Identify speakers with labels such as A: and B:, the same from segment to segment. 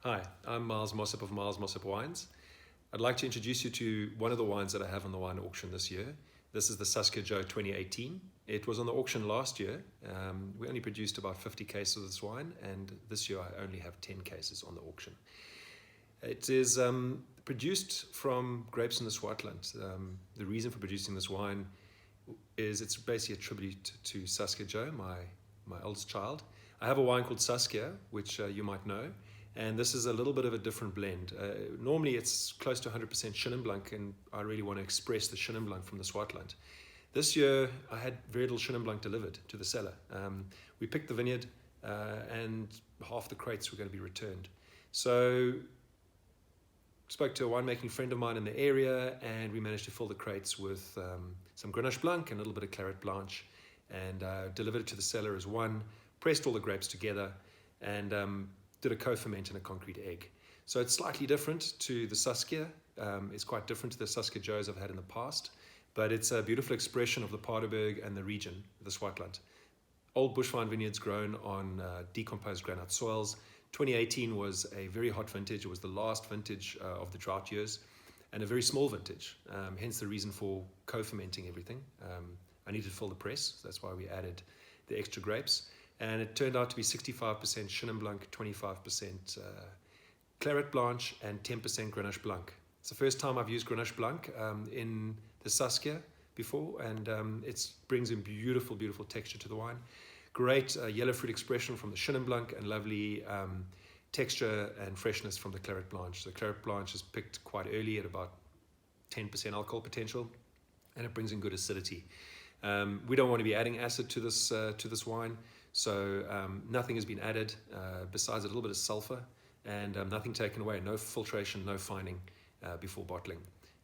A: Hi, I'm Miles Mossop of Miles Mossop Wines. I'd like to introduce you to one of the wines that I have on the wine auction this year. This is the Saskia 2018. It was on the auction last year. We only produced about 50 cases of this wine, and this year I only have 10 cases on the auction. It is produced from grapes in the Swartland. The reason for producing this wine is it's basically a tribute to Saskia Joe, my oldest child. I have a wine called Saskia, which you might know, and this is a little bit of a different blend. Normally it's close to 100% Chenin Blanc, and I really want to express the Chenin Blanc from the Swartland. This year I had very little Chenin Blanc delivered to the cellar. We picked the vineyard and half the crates were going to be returned. So spoke to a winemaking friend of mine in the area, and we managed to fill the crates with some Grenache Blanc and a little bit of Claret Blanche, and delivered it to the cellar as one, pressed all the grapes together, and did a co-ferment in a concrete egg. So it's slightly different to the Saskia. It's quite different to the Saskia Joes I've had in the past, but it's a beautiful expression of the Paardeberg and the region, the Swartland. Old bushvine vineyards grown on decomposed granite soils. 2018 was a very hot vintage. It was the last vintage of the drought years, and a very small vintage, hence the reason for co-fermenting everything. I needed to fill the press, so that's why we added the extra grapes. And it turned out to be 65% Chenin Blanc, 25% Claret Blanche, and 10% Grenache Blanc. It's the first time I've used Grenache Blanc in the Saskia before, and it brings in beautiful, beautiful texture to the wine. Great yellow fruit expression from the Chenin Blanc, and lovely texture and freshness from the Claret Blanche. The Claret Blanche is picked quite early at about 10% alcohol potential, and it brings in good acidity. We don't want to be adding acid to this wine, so nothing has been added besides a little bit of sulfur, and nothing taken away, no filtration, no fining before bottling.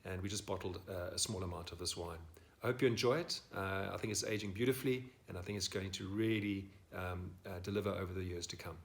A: And we just bottled a small amount of this wine. I hope you enjoy it. I think it's aging beautifully, and I think it's going to really deliver over the years to come.